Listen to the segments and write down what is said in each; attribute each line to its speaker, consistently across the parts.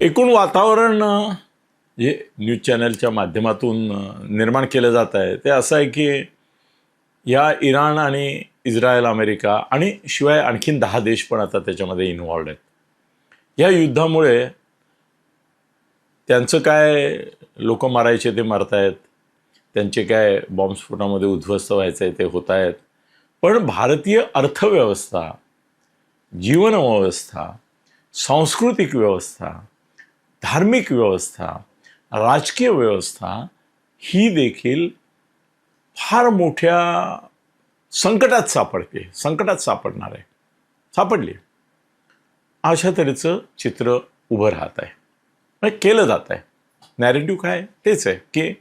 Speaker 1: एकूण वातावरण जे न्यूज चॅनलच्या माध्यमातून निर्माण केलं जात आहे ते असं आहे की या इराण आणि इस्रायल, अमेरिका आणि शिवाय आणखीन 10 देश पण आता त्याच्यामध्ये इन्व्हॉल्ड आहेत. या युद्धामुळे त्यांचं काय लोक मारायचे ते मारतायत, त्यांचे काय बॉम्बस्फोटामध्ये उद्ध्वस्त व्हायचं आहे ते होत आहेत. पण भारतीय अर्थव्यवस्था, जीवनव्यवस्था, सांस्कृतिक व्यवस्था, धार्मिक व्यवस्था, राजकीय व्यवस्था ही देखील फार मोठ्या संकटात सापडणार आहे, सापडली. अशा तऱ्हेचं चित्र उभं राहत आहे, म्हणजे केलं जात आहे. नॅरेटिव्ह काय तेच आहे की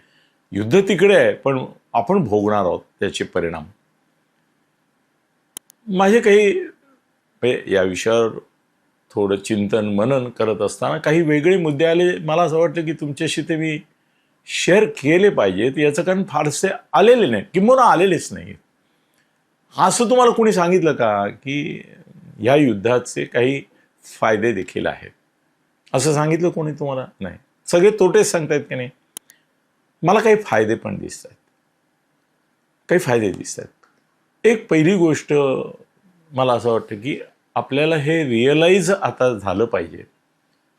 Speaker 1: युद्ध तिकडे आहे पण आपण भोगणार आहोत त्याचे परिणाम. माझे काही या विषयावर थोडं चिंतन मनन करत असताना काही वेगळे मुद्दे आले. मला असं वाटतं की तुमच्याशी ते मी शेअर केले पाहिजेत. याचं कारण फारसे आलेले नाही, किंबहुना आलेलेच नाही. असं तुम्हाला कोणी सांगितलं का की या युद्धाचे काही फायदे देखील आहेत? असं सांगितलं कोणी तुम्हाला? नाही, सगळे तोटेच सांगतायत की नाही. मला काही फायदे पण दिसत आहेत, काही फायदे दिसत आहेत. एक पहिली गोष्ट मला असं वाटतं की आपल्याला हे रिअलाईज आता झालं पाहिजे,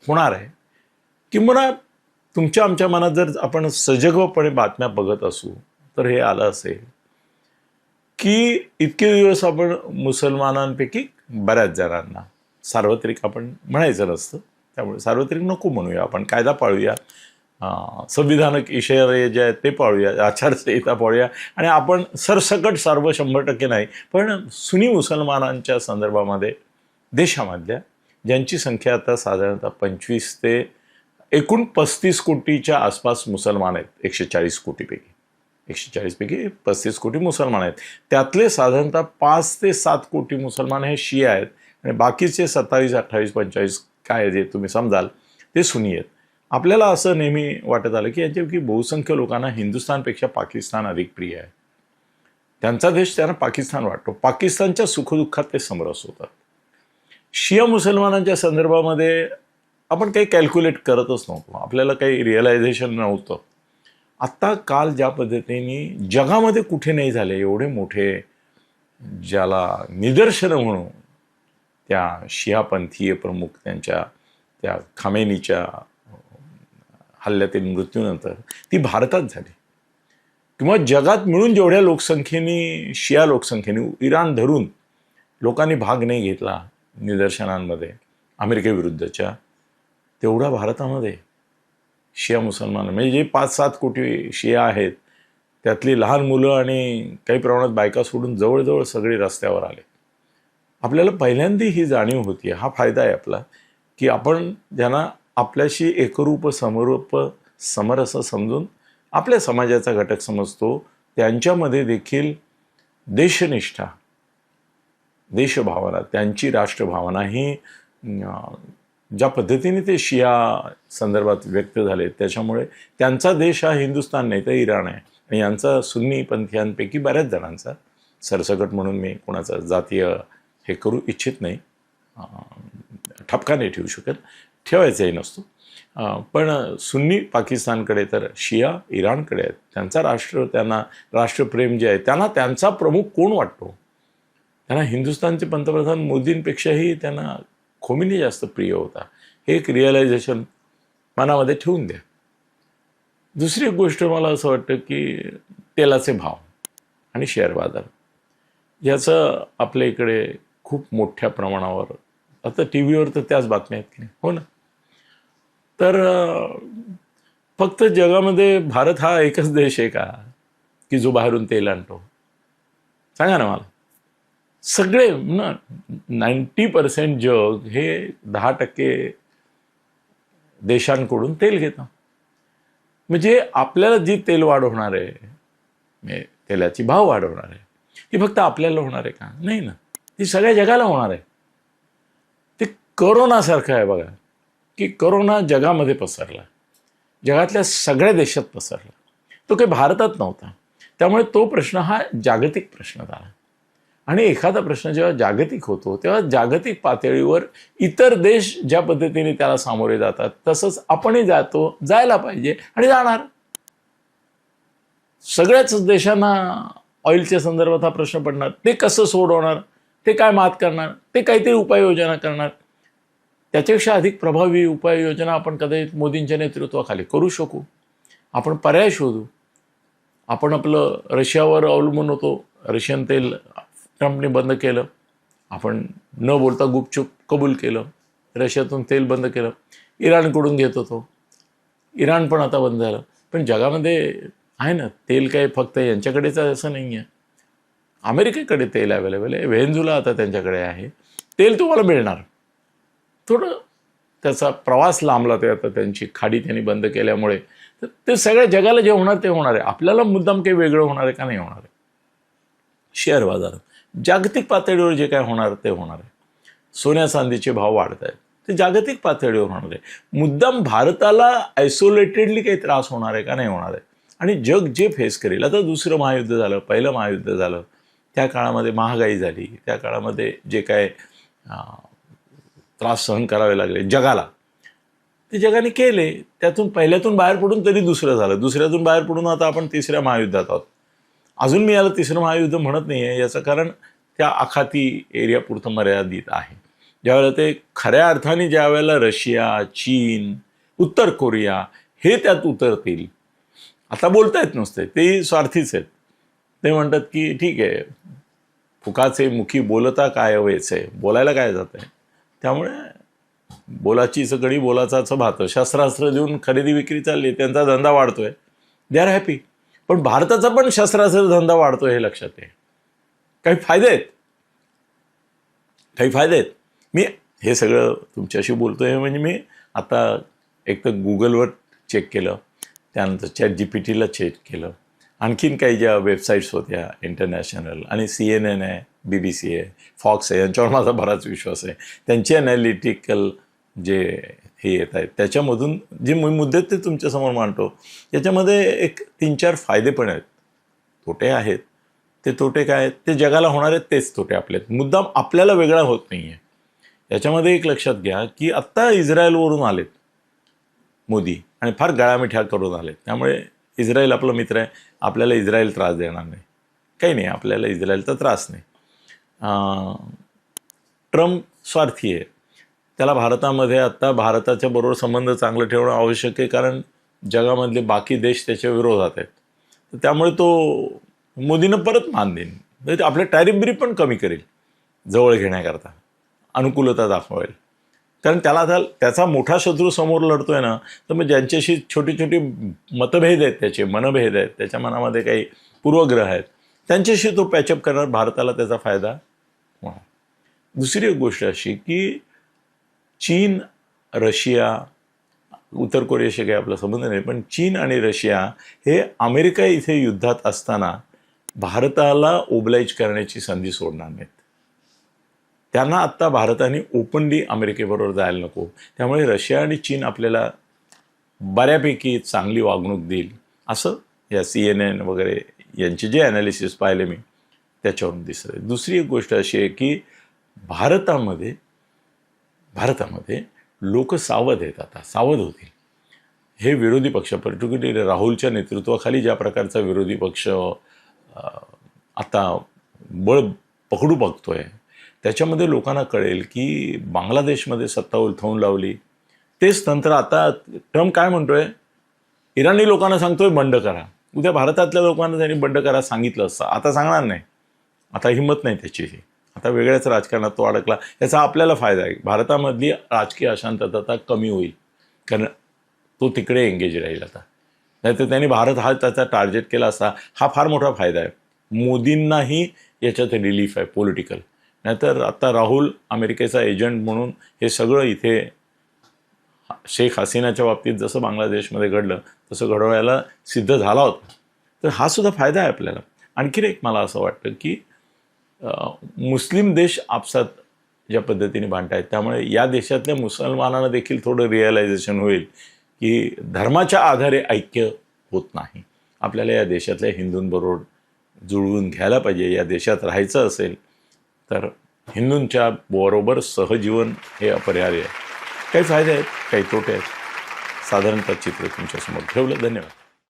Speaker 1: होणार आहे. किंबहुना तुमच्या आमच्या मनात जर आपण सजगपणे बातम्या बघत असू तर हे आलं असेल की इतके दिवस आपण मुसलमानांपैकी बऱ्याच जणांना, सार्वत्रिक आपण म्हणायचं नसतं त्यामुळे सार्वत्रिक नको म्हणूया, आपण कायदा पाळूया, संविधानिक इशारे जे आहेत ते पाळूया, आचारसंहिता पाळूया, आणि आपण सरसकट 100% नाही पण सुन्नी मुसलमानांच्या संदर्भामध्ये देशामधल्या, ज्यांची संख्या आता साधारणतः 25 ते एकूण 35 कोटीच्या आसपास मुसलमान आहेत. 140 कोटीपैकी 140 पैकी 35 कोटी मुसलमान आहेत. त्यातले साधारणतः 5 ते 7 कोटी मुसलमान हे शिया आहेत आणि बाकीचे 27, 28, 45 काय जे तुम्ही समजाल ते सुन्नी आहेत. आपल्याला असं नेहमी वाटत आलं की यांच्यापैकी बहुसंख्य लोकांना हिंदुस्थानपेक्षा पाकिस्तान अधिक प्रिय आहे. त्यांचा देश त्यांना पाकिस्तान वाटतो. पाकिस्तानच्या सुखदुःखात ते समरस होतात. शिया मुसलमानांच्या संदर्भामध्ये आपण काही कॅल्क्युलेट करतच नव्हतो, आपल्याला काही रिअलायझेशन नव्हतं. आत्ता काल ज्या पद्धतीने जगामध्ये कुठे नाही झाले एवढे मोठे, ज्याला निदर्शनं म्हणू, त्या शियापंथीय प्रमुख त्यांच्या त्या खामेनीच्या हल्ल्यातील मृत्यूनंतर ती भारतात झाली. किंवा जगात मिळून जेवढ्या लोकसंख्येने, शिया लोकसंख्येने, इराण धरून लोकांनी भाग नाही घेतला निदर्शनांमध्ये अमेरिकेविरुद्धच्या, तेवढा भारतामध्ये शिया मुसलमान, म्हणजे जे 5-7 कोटी शिया आहेत त्यातली लहान मुलं आणि काही प्रमाणात बायका सोडून जवळजवळ सगळे रस्त्यावर आले. आपल्याला पहिल्यांदा ही जाणीव होती, हा फायदा आहे आपला, की आपण ज्यांना आपल्याशी एकरूप समरूप समरस समजून आपल्या समाजाचा घटक समजतो, त्यांच्यामध्ये देखील देशनिष्ठा, देशभावना, त्यांची राष्ट्रभावना ही ज्या पद्धतीने ते शिया संदर्भात व्यक्त झाले, त्याच्यामुळे त्यांचा देश हा हिंदुस्थान नाही तर इराण आहे. आणि यांचा सुन्नी पंथीयांपैकी बऱ्याच जणांचा, सरसकट म्हणून मी कोणाचा जातीय हे करू इच्छित नाही, ठपका नाही ठेवू शकत, ठेवायचाही नसतो, पण सुन्नी पाकिस्तानकडे तर शिया इराणकडे आहेत. त्यांचा राष्ट्र, त्यांना राष्ट्रप्रेम जे आहे, त्यांना त्यांचा प्रमुख कोण वाटतो? त्यांना हिंदुस्थानचे पंतप्रधान मोदींपेक्षाही त्यांना खोमेनी जास्त प्रिय होता. हे एक रिअलायझेशन मनामध्ये ठेवून द्या. दुसरी एक गोष्ट मला असं वाटतं की तेलाचे भाव आणि शेअर बाजार, याचं आपल्या इकडे खूप मोठ्या प्रमाणावर, आता टी व्हीवर तर त्याच बातम्या आहेत की नाही, हो ना. तर फक्त जगामध्ये भारत हा एकच देश आहे का की जो बाहेरून तेल आणतो? सांगा ना मला. सगळे ना 90% जग हे 10% देशांकडून तेल घेतं. म्हणजे आपल्याला जी तेल वाढ होणार आहे, म्हणजे तेलाची भाव वाढवणार आहे, ती फक्त आपल्याला होणार आहे का? नाही ना, ती सगळ्या जगाला होणार आहे. ते करोनासारखं आहे बघा, की करोना जगामध्ये पसरला, जगातल्या सगळ्या देशात पसरला, तो काही भारतात नव्हता. त्यामुळे तो प्रश्न हा जागतिक प्रश्न झाला. आणि एखादा प्रश्न जेव्हा जागतिक होतो तेव्हा जागतिक पातळीवर इतर देश ज्या पद्धतीने त्याला सामोरे जातात तसंच आपणही जायला पाहिजे आणि जाणार. सगळ्याच देशांना ऑइलच्या संदर्भात हा प्रश्न पडणार. ते कसं सोडवणार, ते काय मात करणार, ते काहीतरी उपाययोजना करणार. त्याच्यापेक्षा अधिक प्रभावी उपाययोजना आपण कदाचित मोदींच्या नेतृत्वाखाली करू शकू. आपण पर्याय शोधू. आपण आपलं रशियावर अवलंबून होतो. रशियन तेल ट्रम्पने बंद केलं. आपण न बोलता गुपचूप कबूल केलं. रशियातून तेल बंद केलं. इराणकडून घेत होतो. इराण पण आता बंद झालं. पण जगामध्ये आहे ना, तेल काय फक्त यांच्याकडेच आहे असं नाही आहे. अमेरिकेकडे तेल अवेलेबल आहे. व्हेनेझुला आता त्यांच्याकडे आहे. तेल तुम्हाला मिळणार. थोडं त्याचा प्रवास लांबला ते आता त्यांची खाडी त्यांनी बंद केल्यामुळे. तर ते सगळ्या जगाला जे होणार ते होणार आहे. आपल्याला मुद्दाम काही वेगळं होणार आहे का नाही होणार आहे. शेअर बाजार जागतिक पातळीवर जे काय होणार ते होणार आहे. सोन्या चांदीचे भाव वाढत आहेत. ते जागतिक पातळीवर होणार आहे. मुद्दाम भारताला आयसोलेटेडली काही त्रास होणार आहे का नाही होणार आहे. आणि जग जे फेस करेल, आता दुसरं महायुद्ध झालं, पहिलं महायुद्ध झालं, त्या काळामध्ये महागाई झाली, त्या काळामध्ये जे काय त्रास सहन करावे लागले जगाला, ते जगाने केले. त्यातून पहिल्यातून बाहेर पडून तरी दुसरं झालं. दुसऱ्यातून बाहेर पडून आता आपण तिसऱ्या महायुद्धात आहोत. अजून मी याला तिसरं महायुद्ध म्हणत नाही आहे. याचं कारण त्या आखाती एरियापुरतं मर्यादित आहे. ज्यावेळेला ते खऱ्या अर्थाने ज्यावेळेला रशिया, चीन, उत्तर कोरिया हे त्यात उतरतील, आता बोलतायत नुसते, ते स्वार्थीच आहेत. ते म्हणतात की ठीक आहे, फुकाचे मुखी बोलता काय व्हायचंय, बोलायला काय जात आहे. त्यामुळे बोलाची सगळी बोलाचाच भात, शस्त्रास्त्र देऊन खरेदी विक्री चालली, त्यांचा धंदा वाढतोय, दे आर हॅपी. पण भारताचा पण शस्त्रास्त्र धंदा वाढतोय हे लक्षात आहे. काही फायदे आहेत, काही फायदे आहेत. मी हे सगळं तुमच्याशी बोलतोय म्हणजे मी आता एक तर गुगलवर चेक केलं, त्यानंतर ChatGPTला चेक केलं, आणखीन काही ज्या वेबसाईट्स होत्या इंटरनॅशनल, आणि CNN आहे, BBC आहे, फॉक्स आहे, यांच्यावर माझा बराच विश्वास आहे. त्यांचे ॲनालिटिकल जे हे येत आहेत त्याच्यामधून जे मुद्दे ते तुमच्यासमोर मांडतो. याच्यामध्ये एक 3-4 फायदे पण आहेत, तोटे आहेत. ते तोटे काय आहेत, ते जगाला होणार आहेत तेच तोटे आपले आहेत. मुद्दाम आपल्याला वेगळा होत नाही आहे. याच्यामध्ये एक लक्षात घ्या की आत्ता इस्रायलवरून आलेत मोदी आणि फार गळामिठ्या करून आलेत. त्यामुळे इस्रायल आपला मित्र आहे, आपल्याला इस्रायल त्रास देणार नाही, काही नाही, आपल्याला इस्रायलचा त्रास नाही. ट्रम्प स्वार्थी आहे. त्याला भारतामध्ये आत्ता भारताच्या बरोबर संबंध चांगलं ठेवणं आवश्यक आहे, कारण जगामधले बाकी देश त्याच्या विरोधात आहेत. तर त्यामुळे तो मोदीनं परत मान देईन, म्हणजे आपल्या टॅरिफ बिरी पण कमी करेल जवळ घेण्याकरता, अनुकूलता दाखवेल. कारण त्याला आता त्याचा मोठा शत्रू समोर लढतोय ना, तर मग ज्यांच्याशी छोटी छोटी मतभेद आहेत, त्याचे मनभेद आहेत, त्याच्या मनामध्ये काही पूर्वग्रह आहेत, त्यांच्याशी तो पॅचअप करणार. भारताला त्याचा फायदा होणार. दुसरी एक गोष्ट अशी की चीन, रशिया, उत्तर कोरियाशी काही आपला संबंध नाही, पण चीन आणि रशिया हे अमेरिका इथे युद्धात असताना भारताला ओबलाइज करण्याची संधी सोडणार नाहीत. त्यांना आत्ता भारताने ओपनली अमेरिकेबरोबर जायला नको. त्यामुळे रशिया आणि चीन आपल्याला बऱ्यापैकी चांगली वागणूक देईल असं या CNN वगैरे यांचे जे ॲनालिसिस पाहिले मी त्याच्यावरून दिसतं. दुसरी एक गोष्ट अशी आहे की भारतामध्ये लोक सावध आहेत, आता सावध होतील. हे विरोधी पक्ष, पर्टिक्युलरली राहुलच्या नेतृत्वाखाली ज्या प्रकारचा विरोधी पक्ष आता बळ पकडू बघतोय, त्याच्यामध्ये लोकांना कळेल की बांगलादेशमध्ये सत्ता उलथवून लावली. तेच तंत्र आता ट्रम्प काय म्हणतोय, इराणी लोकांना सांगतोय बंड करा. उद्या भारतातल्या लोकांना त्यांनी बंड करा सांगितलं असतं, आता सांगणार नाही, आता हिंमत नाही त्याची. आता वेगळ्याच राजकारणात तो अडकला. याचा आपल्याला फायदा आहे. भारतामधली राजकीय अशांतता कमी होईल, कारण तो तिकडे एंगेज राहील आता. नाहीतर त्यांनी भारत हा त्याचा टार्गेट केला असता. हा फार मोठा फायदा आहे. मोदींनाही याच्यात रिलीफ आहे पॉलिटिकल. नाहीतर आता राहुल अमेरिकेचा एजंट म्हणून हे सगळं इथे शेख हसीनाच्या बाबतीत जसं बांगलादेशमध्ये घडलं तसं घडवायला सिद्ध झाला होता. तर हा सुद्धा फायदा आहे आपल्याला. आणखीन एक मला असं वाटतं की मुस्लिम देश आपसात ज्या पद्धतीने भांडतायत, त्यामुळे या देशातल्या मुसलमानांना देखील थोडं रिअलायझेशन होईल की धर्माच्या आधारे ऐक्य होत नाही. आपल्याला या देशातल्या हिंदूंबरोबर जुळवून घ्यायला पाहिजे. या देशात राहायचं असेल तर हिंदूंच्या बरोबर सहजीवन हे अपरिहार्य आहे. काही फायदे आहेत, काही तोटे आहेत. साधारणतः चित्र तुमच्यासमोर ठेवलं. धन्यवाद.